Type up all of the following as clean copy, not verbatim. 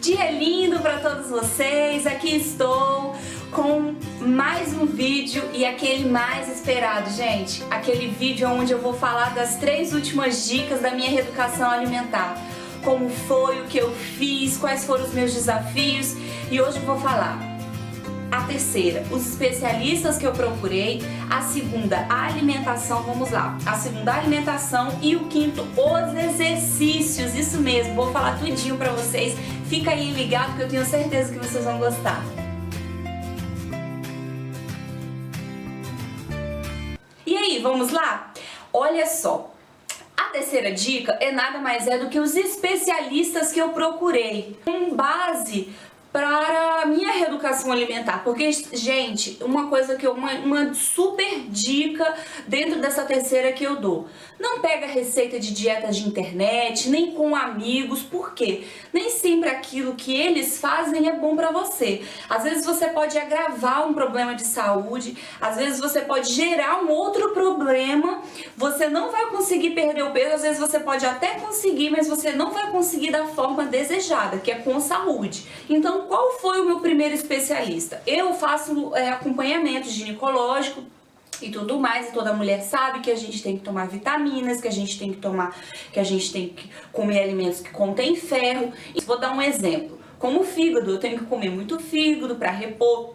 Dia lindo para todos vocês, aqui estou com mais um vídeo e aquele mais esperado, gente. Aquele vídeo onde eu vou falar das 3 últimas dicas da minha reeducação alimentar. Como foi, o que eu fiz, quais foram os meus desafios e hoje eu vou falar a terceira, os especialistas que eu procurei, a segunda, a alimentação, vamos lá, a segunda, a alimentação e o quinto, os exercícios, isso mesmo, vou falar tudinho pra vocês, fica aí ligado que eu tenho certeza que vocês vão gostar. E aí, vamos lá? Olha só, a terceira dica é nada mais do que os especialistas que eu procurei, com base para a minha reeducação alimentar, porque, gente, uma coisa que uma super dica dentro dessa terceira que eu dou: não pega receita de dieta de internet, nem com amigos, porque nem sempre aquilo que eles fazem é bom para você. Às vezes você pode agravar um problema de saúde, às vezes você pode gerar um outro problema, você não vai conseguir perder o peso, às vezes você pode até conseguir, mas você não vai conseguir da forma desejada, que é com saúde. Então, qual foi o meu primeiro especialista? Eu faço acompanhamento ginecológico e tudo mais, e toda mulher sabe que a gente tem que tomar vitaminas, que a gente tem que comer alimentos que contêm ferro. E vou dar um exemplo. Como o fígado, eu tenho que comer muito fígado para repor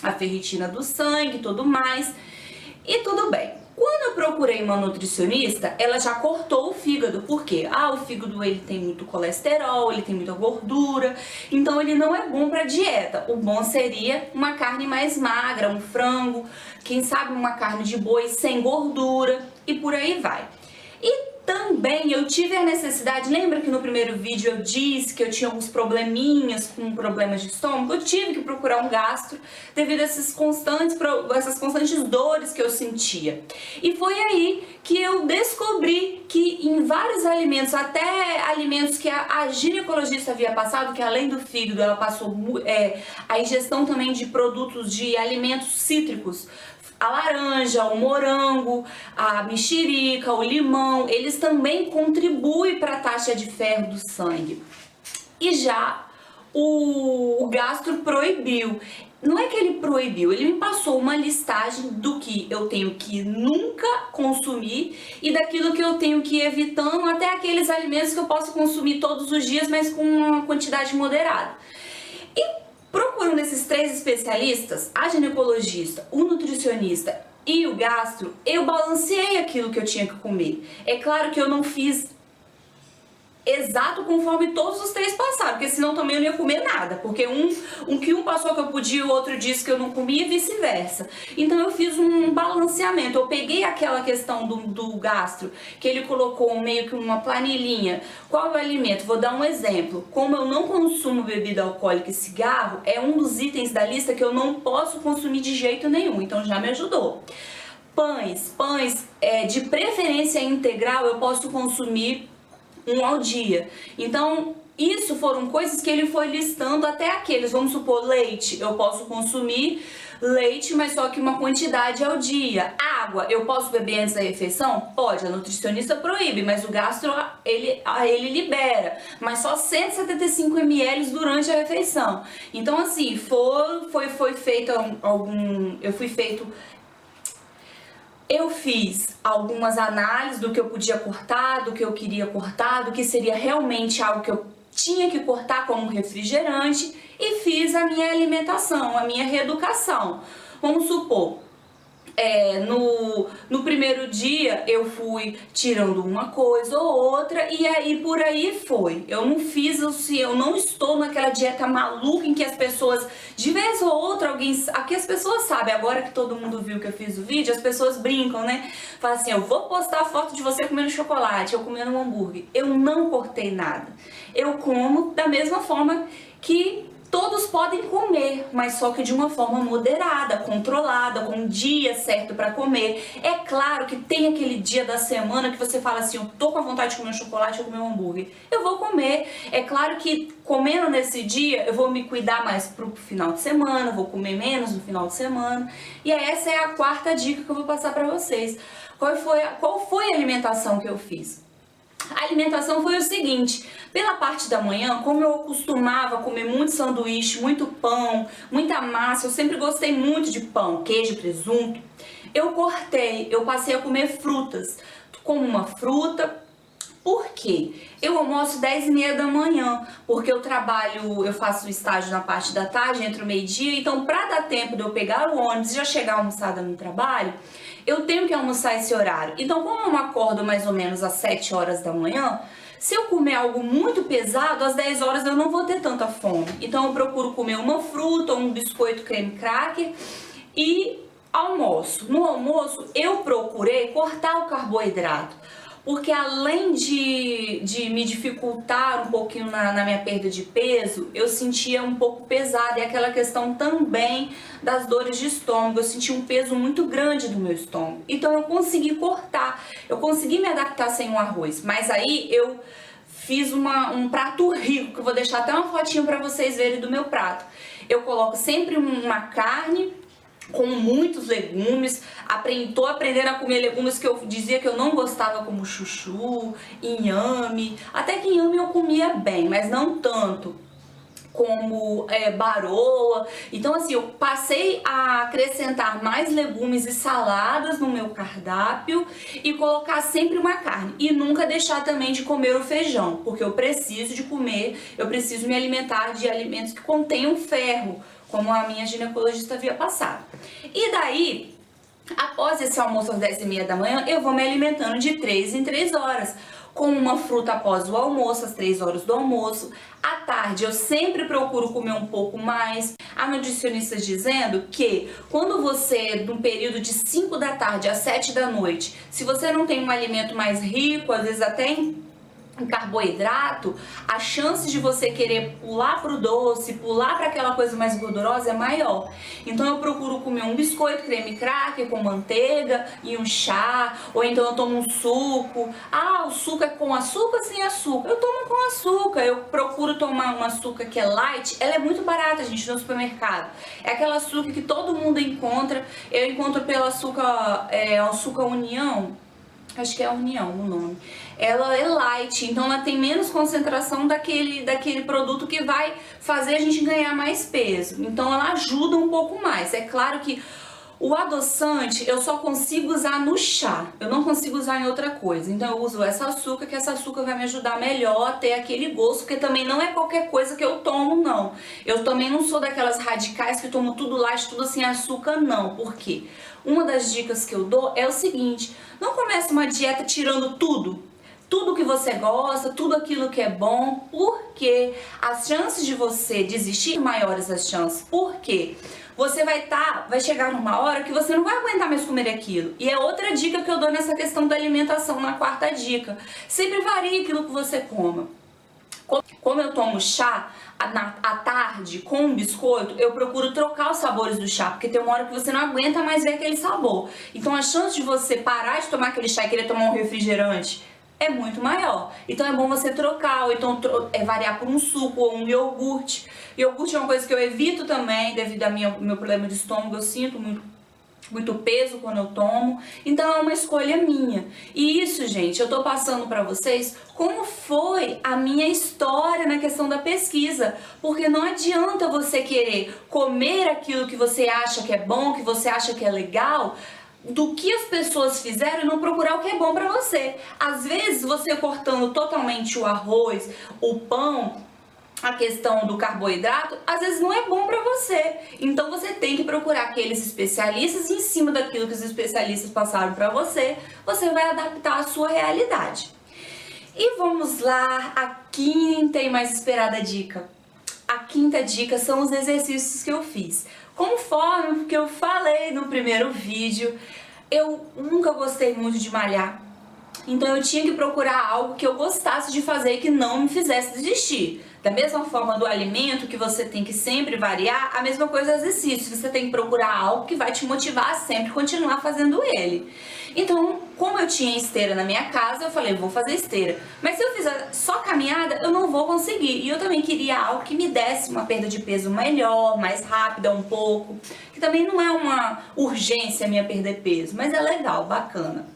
a ferritina do sangue e tudo mais. E tudo bem. Quando eu procurei uma nutricionista, ela já cortou o fígado. Por quê? O fígado ele tem muito colesterol, ele tem muita gordura, então ele não é bom para dieta. O bom seria uma carne mais magra, um frango, quem sabe uma carne de boi sem gordura e por aí vai. E também eu tive a necessidade, lembra que no primeiro vídeo eu disse que eu tinha alguns probleminhas com problemas de estômago? Eu tive que procurar um gastro devido a essas constantes dores que eu sentia. E foi aí que eu descobri que em vários alimentos, até alimentos que a ginecologista havia passado, que além do fígado ela passou a ingestão também de produtos de alimentos cítricos, a laranja, o morango, a mexerica, o limão, eles também contribuem para a taxa de ferro do sangue. E já o gastro proibiu. Não é que ele proibiu, ele me passou uma listagem do que eu tenho que nunca consumir e daquilo que eu tenho que ir evitando, até aqueles alimentos que eu posso consumir todos os dias, mas com uma quantidade moderada. E procurando esses 3 especialistas, a ginecologista, o nutricionista e o gastro, eu balanceei aquilo que eu tinha que comer. É claro que eu não fiz exato conforme todos os 3 passaram, porque senão também eu não ia comer nada, porque um passou que eu podia, o outro disse que eu não comia e vice-versa. Então eu fiz um balanceamento, eu peguei aquela questão do gastro, que ele colocou meio que uma planilhinha, qual é o alimento, vou dar um exemplo, como eu não consumo bebida alcoólica e cigarro, é um dos itens da lista que eu não posso consumir de jeito nenhum, então já me ajudou. Pães de preferência integral eu posso consumir 1 ao dia. Então, isso foram coisas que ele foi listando, até aqueles, vamos supor, leite. Eu posso consumir leite, mas só que uma quantidade ao dia. Água, eu posso beber antes da refeição? Pode, a nutricionista proíbe, mas o gastro, ele libera. Mas só 175 ml durante a refeição. Então, assim, foi feito Eu fiz algumas análises do que eu podia cortar, do que eu queria cortar, do que seria realmente algo que eu tinha que cortar como refrigerante e fiz a minha alimentação, a minha reeducação. Vamos supor, no primeiro dia eu fui tirando uma coisa ou outra e aí por aí foi. Eu não estou naquela dieta maluca em que as pessoas, de vez ou outra, aqui as pessoas sabem, agora que todo mundo viu que eu fiz o vídeo, as pessoas brincam, né? Falam assim, eu vou postar a foto de você comendo chocolate, eu comendo um hambúrguer. Eu não cortei nada. Eu como da mesma forma que todos podem comer, mas só que de uma forma moderada, controlada, com um dia certo para comer. É claro que tem aquele dia da semana que você fala assim, eu tô com a vontade de comer um chocolate ou comer um hambúrguer. Eu vou comer. É claro que comendo nesse dia, eu vou me cuidar mais pro final de semana, vou comer menos no final de semana. E essa é a 4ª dica que eu vou passar para vocês. Qual foi a alimentação que eu fiz? A alimentação foi o seguinte: pela parte da manhã, como eu costumava comer muito sanduíche, muito pão, muita massa, eu sempre gostei muito de pão, queijo, presunto, eu passei a comer frutas. Como uma fruta. Por quê? Eu almoço 10h30 da manhã, porque eu faço estágio na parte da tarde, entre o meio-dia, então para dar tempo de eu pegar o ônibus e já chegar almoçada no trabalho, eu tenho que almoçar esse horário. Então, como eu acordo mais ou menos às 7 horas da manhã, se eu comer algo muito pesado, às 10 horas eu não vou ter tanta fome. Então eu procuro comer uma fruta, um biscoito creme cracker e almoço. No almoço eu procurei cortar o carboidrato, porque além de me dificultar um pouquinho na minha perda de peso, eu sentia um pouco pesada, e aquela questão também das dores de estômago, eu sentia um peso muito grande no meu estômago. Então eu consegui cortar, eu consegui me adaptar sem o arroz, mas aí eu fiz um prato rico, que eu vou deixar até uma fotinho para vocês verem do meu prato. Eu coloco sempre uma carne com muitos legumes, tô aprendendo a comer legumes que eu dizia que eu não gostava, como chuchu, inhame, até que inhame eu comia bem, mas não tanto, como baroa. Então assim, eu passei a acrescentar mais legumes e saladas no meu cardápio e colocar sempre uma carne, e nunca deixar também de comer o feijão, porque eu preciso me alimentar de alimentos que contenham ferro, como a minha ginecologista havia passado. E daí, após esse almoço às 10h30 da manhã, eu vou me alimentando de 3 em 3 horas, com uma fruta após o almoço, às 3 horas do almoço. À tarde, eu sempre procuro comer um pouco mais. Há nutricionistas dizendo que quando você, num período de 5 da tarde às 7 da noite, se você não tem um alimento mais rico, às vezes até em carboidrato, a chance de você querer pular pro doce, pular para aquela coisa mais gordurosa é maior. Então eu procuro comer um biscoito creme cracker com manteiga e um chá, ou então eu tomo um suco. Ah, o suco é com açúcar ou sem açúcar? Eu tomo com açúcar. Eu procuro tomar um açúcar que é light. Ela é muito barata, gente, no supermercado. É aquela açúcar que todo mundo encontra. Eu encontro pelo açúcar, açúcar União. Acho que é União o nome. Ela é light, então ela tem menos concentração daquele produto que vai fazer a gente ganhar mais peso. Então ela ajuda um pouco mais. É claro que o adoçante eu só consigo usar no chá, eu não consigo usar em outra coisa. Então eu uso essa açúcar, que essa açúcar vai me ajudar melhor a ter aquele gosto, porque também não é qualquer coisa que eu tomo, não. Eu também não sou daquelas radicais que tomo tudo light, tudo sem açúcar, não. Por quê? Uma das dicas que eu dou é o seguinte: não comece uma dieta tirando tudo que você gosta, tudo aquilo que é bom, porque as chances de você desistir são maiores, as chances. Por quê? Você vai chegar numa hora que você não vai aguentar mais comer aquilo. E é outra dica que eu dou nessa questão da alimentação, na quarta dica. Sempre varie aquilo que você coma. Como eu tomo chá à tarde com um biscoito, eu procuro trocar os sabores do chá, porque tem uma hora que você não aguenta mais ver aquele sabor. Então a chance de você parar de tomar aquele chá e querer tomar um refrigerante é muito maior. Então é bom você trocar, ou então variar por um suco ou um iogurte. Iogurte é uma coisa que eu evito também, devido ao meu problema de estômago. Eu sinto muito peso quando eu tomo, então é uma escolha minha. E isso, gente, eu tô passando pra vocês como foi a minha história na questão da pesquisa, porque não adianta você querer comer aquilo que você acha que é bom, que você acha que é legal, do que as pessoas fizeram, e não procurar o que é bom pra você. Às vezes você cortando totalmente o arroz, o pão, a questão do carboidrato, às vezes não é bom pra você. Então você tem que procurar aqueles especialistas, e em cima daquilo que os especialistas passaram pra você, você vai adaptar a sua realidade. E vamos lá, a quinta e mais esperada dica. A quinta dica são os exercícios que eu fiz. Conforme que eu falei no primeiro vídeo, eu nunca gostei muito de malhar. Então eu tinha que procurar algo que eu gostasse de fazer e que não me fizesse desistir. Da mesma forma do alimento, que você tem que sempre variar, a mesma coisa do exercício. Você tem que procurar algo que vai te motivar a sempre continuar fazendo ele. Então, como eu tinha esteira na minha casa, eu falei, vou fazer esteira. Mas se eu fizer só caminhada, eu não vou conseguir. E eu também queria algo que me desse uma perda de peso melhor, mais rápida um pouco. Que também não é uma urgência a minha perder peso, mas é legal, bacana.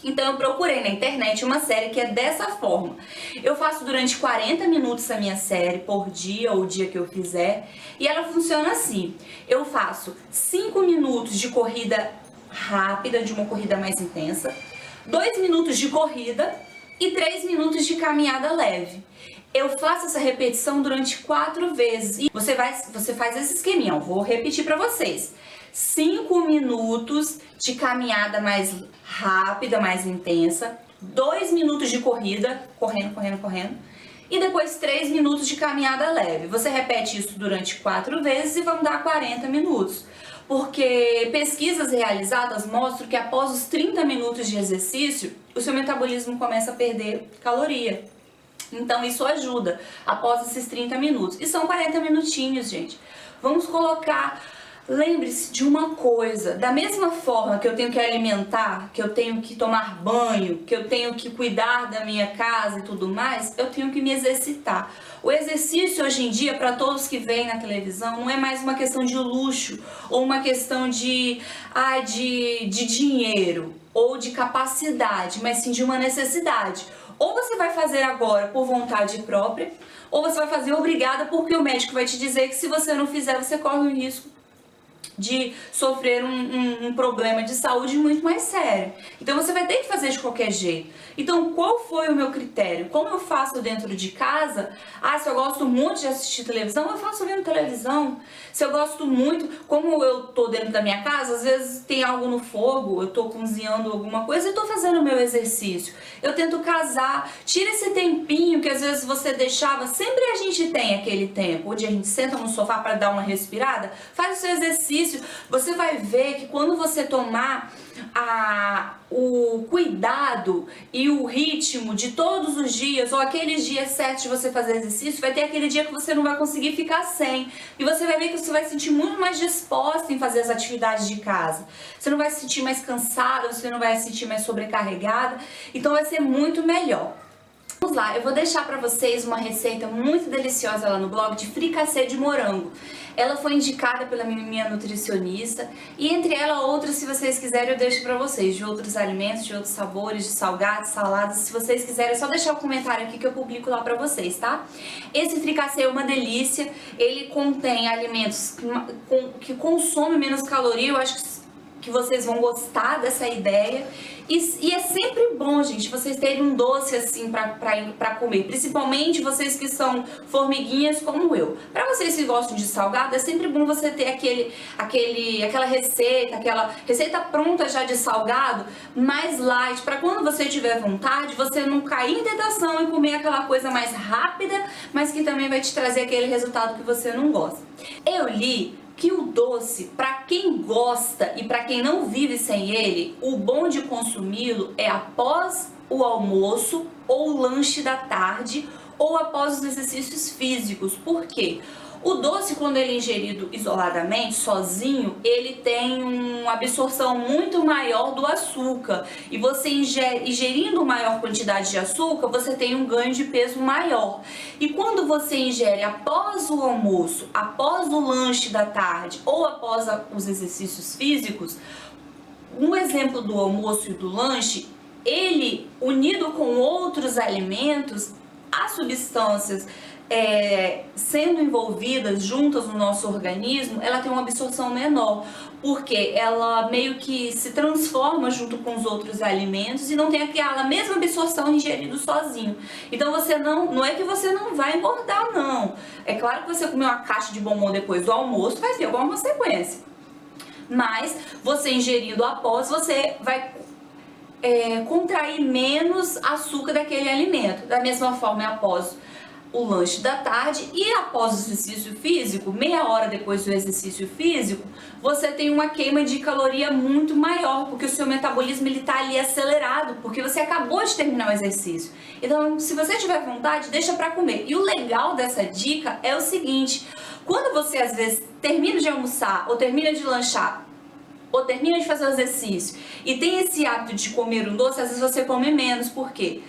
Então eu procurei na internet uma série que é dessa forma. Eu faço durante 40 minutos a minha série por dia ou o dia que eu fizer. E ela funciona assim. Eu faço 5 minutos de corrida rápida, de uma corrida mais intensa, 2 minutos de corrida e 3 minutos de caminhada leve. Eu faço essa repetição durante 4 vezes. E você faz esse esqueminha, eu vou repetir para vocês. 5 minutos de caminhada mais rápida, mais intensa, 2 minutos de corrida, correndo, e depois 3 minutos de caminhada leve. Você repete isso durante 4 vezes e vão dar 40 minutos. Porque pesquisas realizadas mostram que após os 30 minutos de exercício, o seu metabolismo começa a perder caloria. Então isso ajuda após esses 30 minutos. E são 40 minutinhos, gente. Vamos colocar... Lembre-se de uma coisa, da mesma forma que eu tenho que alimentar, que eu tenho que tomar banho, que eu tenho que cuidar da minha casa e tudo mais, eu tenho que me exercitar. O exercício hoje em dia, para todos que veem na televisão, não é mais uma questão de luxo ou uma questão de dinheiro ou de capacidade, mas sim de uma necessidade. Ou você vai fazer agora por vontade própria, ou você vai fazer obrigada porque o médico vai te dizer que se você não fizer, você corre o risco de sofrer um problema de saúde muito mais sério. Então você vai ter que fazer de qualquer jeito. Então qual foi o meu critério? Como eu faço dentro de casa? Se eu gosto muito de assistir televisão, eu faço vendo televisão. Se eu gosto muito, como eu tô dentro da minha casa, às vezes tem algo no fogo, eu tô cozinhando alguma coisa e tô fazendo o meu exercício. Eu tento casar, tira esse tempinho que às vezes você deixava, sempre a gente tem aquele tempo, onde a gente senta no sofá para dar uma respirada, faz o seu exercício. Você vai ver que quando você tomar o cuidado e o ritmo de todos os dias, ou aqueles dias certos de você fazer exercício, vai ter aquele dia que você não vai conseguir ficar sem. E você vai ver que você vai se sentir muito mais disposta em fazer as atividades de casa. Você não vai se sentir mais cansada, você não vai se sentir mais sobrecarregada. Então vai ser muito melhor. Vamos lá, eu vou deixar para vocês uma receita muito deliciosa lá no blog de fricassê de morango. Ela foi indicada pela minha nutricionista e entre ela outras, se vocês quiserem, eu deixo para vocês, de outros alimentos, de outros sabores, de salgados, saladas. Se vocês quiserem, é só deixar o comentário aqui que eu publico lá para vocês, tá? Esse fricassê é uma delícia, ele contém alimentos que consomem menos caloria, eu acho que vocês vão gostar dessa ideia. E é sempre bom, gente, vocês terem um doce assim pra comer, principalmente vocês que são formiguinhas como eu. Pra vocês que gostam de salgado, é sempre bom você ter aquela receita pronta já de salgado, mais light, pra quando você tiver vontade, você não cair em tentação e comer aquela coisa mais rápida, mas que também vai te trazer aquele resultado que você não gosta. Eu li que o doce, para quem gosta e para quem não vive sem ele, o bom de consumi-lo é após o almoço ou o lanche da tarde ou após os exercícios físicos. Por quê? O doce, quando ele é ingerido isoladamente, sozinho, ele tem uma absorção muito maior do açúcar. E você ingerindo maior quantidade de açúcar, você tem um ganho de peso maior. E quando você ingere após o almoço, após o lanche da tarde ou após os exercícios físicos, um exemplo do almoço e do lanche, ele unido com outros alimentos, as substâncias sendo envolvidas juntas no nosso organismo, ela tem uma absorção menor, porque ela meio que se transforma junto com os outros alimentos e não tem aquela mesma absorção ingerido sozinho. Então você não é que você não vai engordar, não. É claro que você comer uma caixa de bombom depois do almoço vai ter alguma consequência, mas você ingerindo após, você vai contrair menos açúcar daquele alimento. Da mesma forma, após o lanche da tarde e após o exercício físico, meia hora depois do exercício físico, você tem uma queima de caloria muito maior, porque o seu metabolismo ele tá ali acelerado, porque você acabou de terminar o exercício. Então, se você tiver vontade, deixa para comer. E o legal dessa dica é o seguinte: quando você às vezes termina de almoçar ou termina de lanchar ou termina de fazer o exercício e tem esse hábito de comer um doce, às vezes você come menos. Por quê?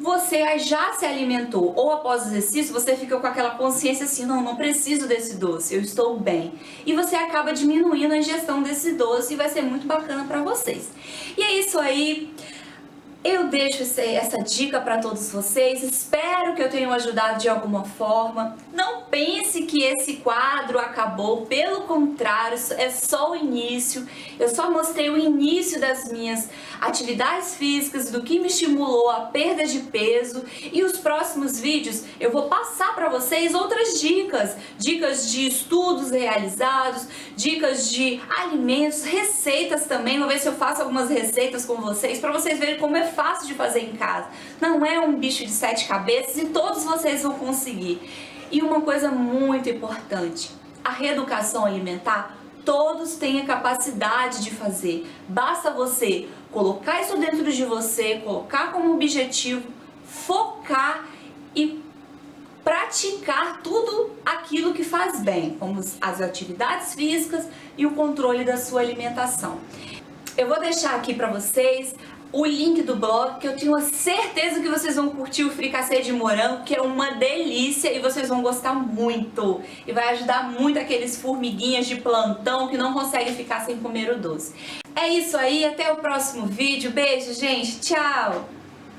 você já se alimentou ou após o exercício você fica com aquela consciência assim, não preciso desse doce, eu estou bem. E você acaba diminuindo a ingestão desse doce e vai ser muito bacana para vocês. E é isso aí. Eu deixo essa dica para todos vocês, espero que eu tenha ajudado de alguma forma. Não pense que esse quadro acabou, pelo contrário, é só o início. Eu só mostrei o início das minhas atividades físicas, do que me estimulou a perda de peso, e os próximos vídeos eu vou passar para vocês outras dicas, dicas de estudos realizados, dicas de alimentos, receitas também. Vou ver se eu faço algumas receitas com vocês para vocês verem como é fácil de fazer em casa. Não é um bicho de 7 cabeças e todos vocês vão conseguir. E uma coisa muito importante, a reeducação alimentar, todos têm a capacidade de fazer. Basta você colocar isso dentro de você, colocar como objetivo, focar e praticar tudo aquilo que faz bem, como as atividades físicas e o controle da sua alimentação. Eu vou deixar aqui para vocês o link do blog, que eu tenho a certeza que vocês vão curtir o fricassê de morango, que é uma delícia e vocês vão gostar muito. E vai ajudar muito aqueles formiguinhas de plantão que não conseguem ficar sem comer o doce. É isso aí, até o próximo vídeo. Beijo, gente. Tchau!